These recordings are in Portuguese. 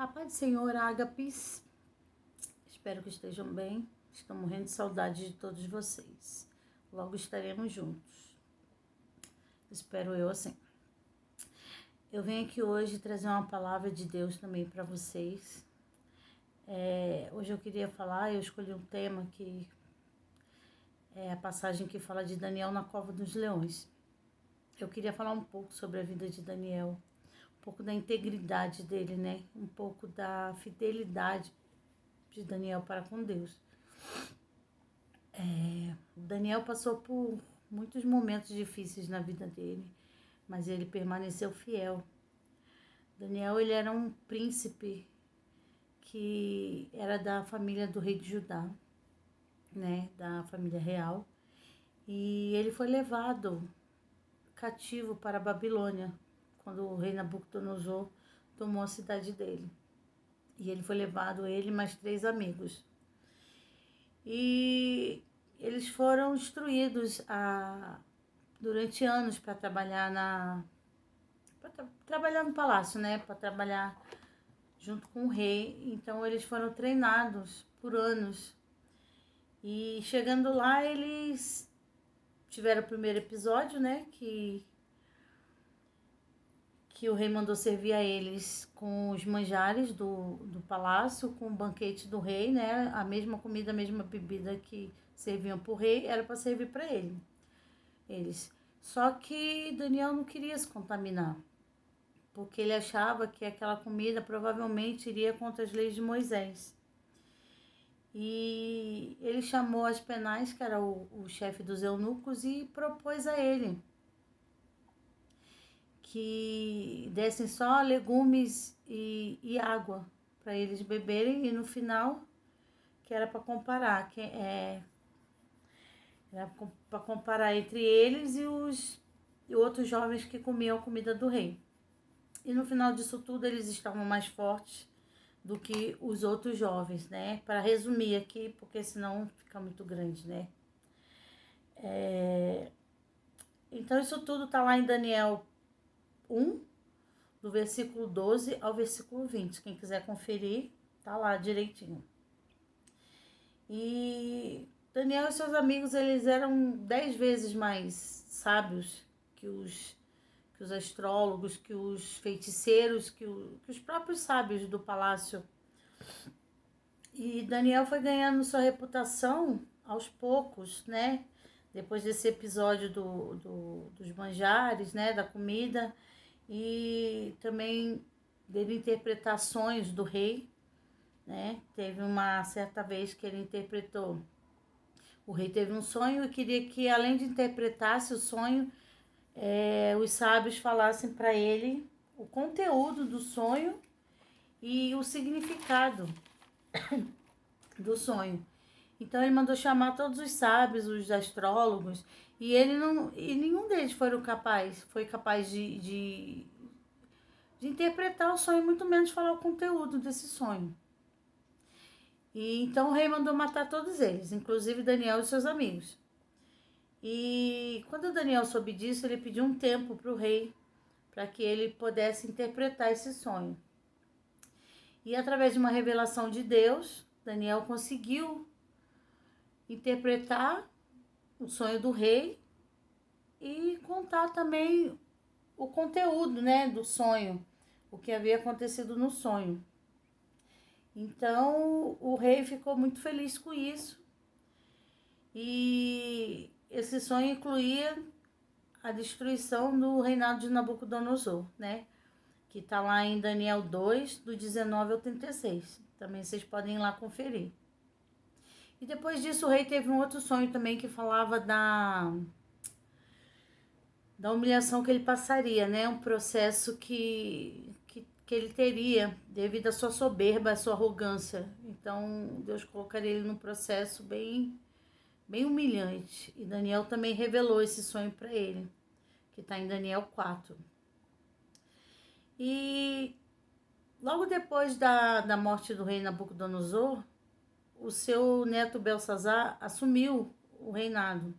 A paz do Senhor, Ágapes. Espero que estejam bem. Estou morrendo de saudade de todos vocês. Logo estaremos juntos. Espero eu assim. Eu venho aqui hoje trazer uma palavra de Deus também para vocês. Hoje eu queria falar, eu escolhi um tema que é a passagem que fala de Daniel na cova dos leões. Eu queria falar um pouco sobre a vida de Daniel, um pouco da integridade dele, né? Um pouco da fidelidade de Daniel para com Deus. Daniel passou por muitos momentos difíceis na vida dele, mas ele permaneceu fiel. Daniel, ele era um príncipe que era da família do rei de Judá, né, da família real, e ele foi levado cativo para a Babilônia, quando o rei Nabucodonosor tomou a cidade dele. E ele foi levado, ele e mais 3 amigos. E eles foram instruídos durante anos para trabalhar trabalhar no palácio, né? Para trabalhar junto com o rei. Então eles foram treinados por anos. E chegando lá, eles tiveram o primeiro episódio, né? Que o rei mandou servir a eles com os manjares do palácio, com o banquete do rei, né? A mesma comida, a mesma bebida que serviam para o rei, era para servir para eles. Só que Daniel não queria se contaminar, porque ele achava que aquela comida provavelmente iria contra as leis de Moisés. E ele chamou Aspenaz, que era o chefe dos eunucos, e propôs a ele que dessem só legumes e água para eles beberem, e no final, que era para comparar, era para comparar entre eles e outros jovens que comiam a comida do rei. E no final disso tudo, eles estavam mais fortes do que os outros jovens, né? Para resumir aqui, porque senão fica muito grande, né? Então isso tudo está lá em Daniel 1, do versículo 12 ao versículo 20. Quem quiser conferir, tá lá direitinho. E Daniel e seus amigos, eles eram 10 vezes mais sábios que os astrólogos, que os feiticeiros, que os próprios sábios do palácio. E Daniel foi ganhando sua reputação aos poucos, né? Depois desse episódio dos manjares, né? Da comida, e também dele interpretações do rei, né? Teve uma certa vez que ele interpretou. O rei teve um sonho e queria que, além de interpretasse o sonho, os sábios falassem para ele o conteúdo do sonho e o significado do sonho. Então ele mandou chamar todos os sábios, os astrólogos, e nenhum deles foi capaz de interpretar o sonho, muito menos falar o conteúdo desse sonho. E então o rei mandou matar todos eles, inclusive Daniel e seus amigos. E quando Daniel soube disso, ele pediu um tempo para o rei, para que ele pudesse interpretar esse sonho. E através de uma revelação de Deus, Daniel conseguiu interpretar o sonho do rei e contar também o conteúdo, né, do sonho, o que havia acontecido no sonho. Então o rei ficou muito feliz com isso, e esse sonho incluía a destruição do reinado de Nabucodonosor, né? Que está lá em Daniel 2, do 19 ao 36. Também vocês podem ir lá conferir. E depois disso o rei teve um outro sonho também que falava da humilhação que ele passaria, né? Um processo que ele teria devido à sua soberba, à sua arrogância. Então Deus colocaria ele num processo bem humilhante. E Daniel também revelou esse sonho para ele, que está em Daniel 4. E logo depois da morte do rei Nabucodonosor, o seu neto Belsazar assumiu o reinado.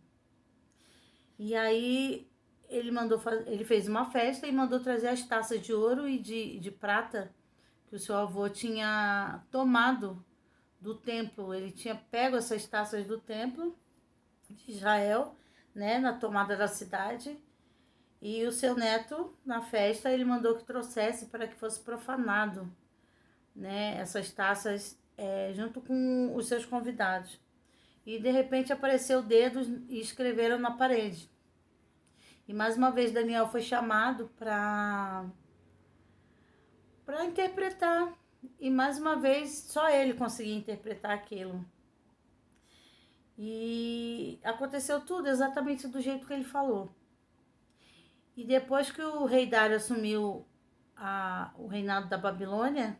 E aí ele fez uma festa e mandou trazer as taças de ouro e de prata que que o seu avô tinha tomado do templo. Ele tinha pego essas taças do templo de Israel, né, na tomada da cidade. E o seu neto, na festa, ele mandou que trouxesse para que fosse profanado, né, essas taças junto com os seus convidados. E de repente apareceu dedos e escreveram na parede. E mais uma vez Daniel foi chamado para interpretar. E mais uma vez só ele conseguia interpretar aquilo. E aconteceu tudo exatamente do jeito que ele falou. E depois que o rei Dário assumiu o reinado da Babilônia,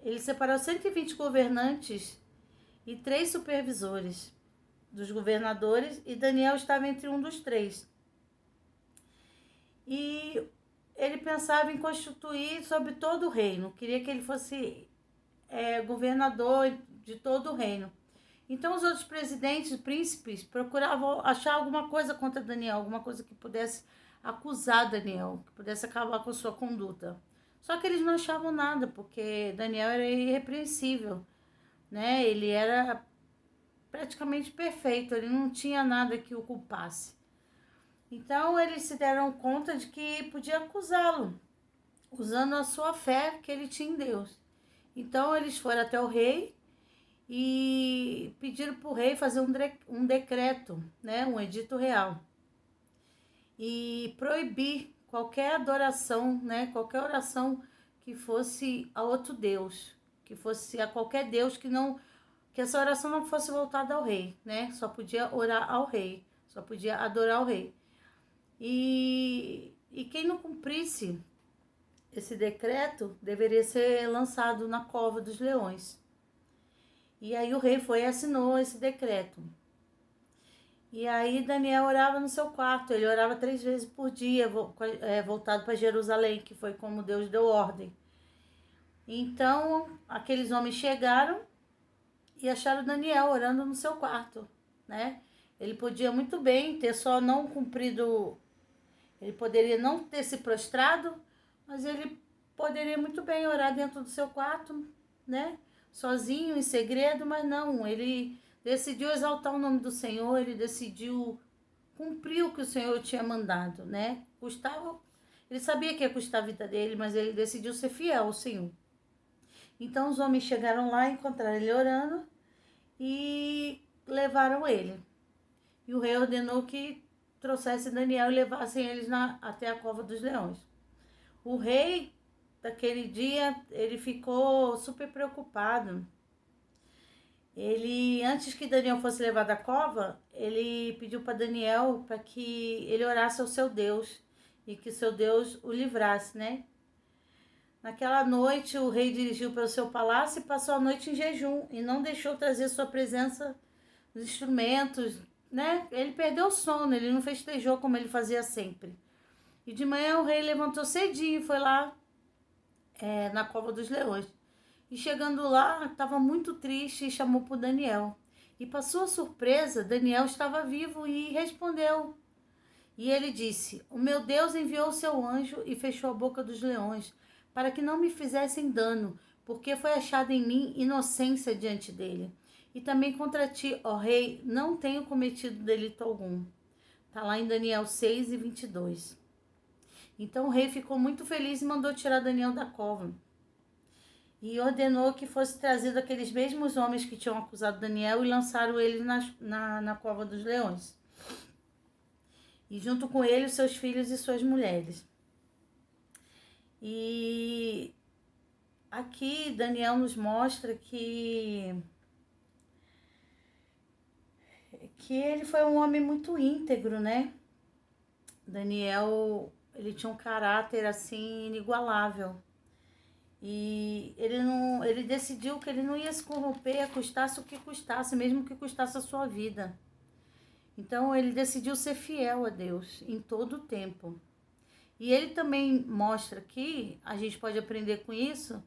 ele separou 120 governantes e 3 supervisores dos governadores, e Daniel estava entre um dos 3. E ele pensava em constituir sobre todo o reino, queria que ele fosse governador de todo o reino. Então os outros presidentes, príncipes, procuravam achar alguma coisa contra Daniel, alguma coisa que pudesse acusar Daniel, que pudesse acabar com sua conduta. Só que eles não achavam nada, porque Daniel era irrepreensível, né? Ele era praticamente perfeito, ele não tinha nada que o culpasse. Então eles se deram conta de que podia acusá-lo, usando a sua fé que ele tinha em Deus. Então eles foram até o rei e pediram para o rei fazer um decreto, né, um edito real, e proibir qualquer adoração, né, qualquer oração que fosse a outro Deus, que fosse a qualquer Deus que essa oração não fosse voltada ao rei, né, só podia orar ao rei, só podia adorar ao rei. E quem não cumprisse esse decreto deveria ser lançado na cova dos leões. E aí o rei foi e assinou esse decreto. E aí Daniel orava no seu quarto, ele orava 3 vezes por dia, voltado para Jerusalém, que foi como Deus deu ordem. Então, aqueles homens chegaram e acharam Daniel orando no seu quarto, né? Ele podia muito bem ter só não cumprido, ele poderia não ter se prostrado, mas ele poderia muito bem orar dentro do seu quarto, né? Sozinho, em segredo, mas não, ele decidiu exaltar o nome do Senhor, ele decidiu cumprir o que o Senhor tinha mandado, né? Ele sabia que ia custar a vida dele, mas ele decidiu ser fiel ao Senhor. Então os homens chegaram lá, encontraram ele orando e levaram ele. E o rei ordenou que trouxesse Daniel e levassem eles até a cova dos leões. O rei daquele dia, ele ficou super preocupado. Ele, antes que Daniel fosse levado à cova, ele pediu para Daniel para que ele orasse ao seu Deus e que seu Deus o livrasse, né? Naquela noite, o rei dirigiu para o seu palácio e passou a noite em jejum e não deixou trazer sua presença os instrumentos, né? Ele perdeu o sono, ele não festejou como ele fazia sempre. E de manhã o rei levantou cedinho e foi lá na cova dos leões. E chegando lá, estava muito triste e chamou por Daniel. E para sua surpresa, Daniel estava vivo e respondeu. E ele disse: o meu Deus enviou o seu anjo e fechou a boca dos leões, para que não me fizessem dano, porque foi achada em mim inocência diante dele. E também contra ti, ó rei, não tenho cometido delito algum. Está lá em Daniel 6:22. Então o rei ficou muito feliz e mandou tirar Daniel da cova. E ordenou que fosse trazido aqueles mesmos homens que tinham acusado Daniel e lançaram ele na cova dos leões. E junto com ele, os seus filhos e suas mulheres. E aqui Daniel nos mostra que ele foi um homem muito íntegro, né? Daniel, ele tinha um caráter assim inigualável. E ele decidiu que ele não ia se corromper, custasse o que custasse, mesmo que custasse a sua vida. Então ele decidiu ser fiel a Deus em todo o tempo. E ele também mostra aqui, a gente pode aprender com isso,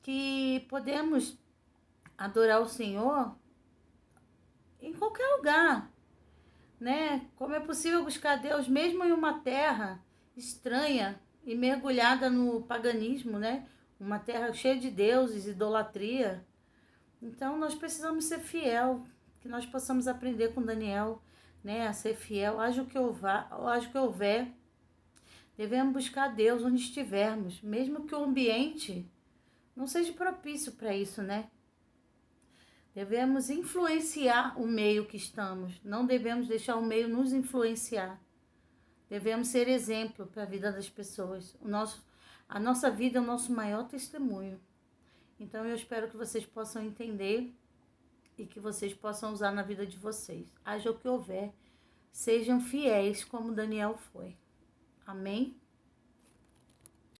que podemos adorar o Senhor em qualquer lugar, né? Como é possível buscar Deus mesmo em uma terra estranha, e mergulhada no paganismo, né? Uma terra cheia de deuses, idolatria. Então nós precisamos ser fiel, que nós possamos aprender com Daniel, né, a ser fiel, haja o que houver. Devemos buscar Deus onde estivermos, mesmo que o ambiente não seja propício para isso, né? Devemos influenciar o meio que estamos, não devemos deixar o meio nos influenciar. Devemos ser exemplo para a vida das pessoas. A nossa vida é o nosso maior testemunho. Então eu espero que vocês possam entender e que vocês possam usar na vida de vocês. Haja o que houver, sejam fiéis como Daniel foi. Amém?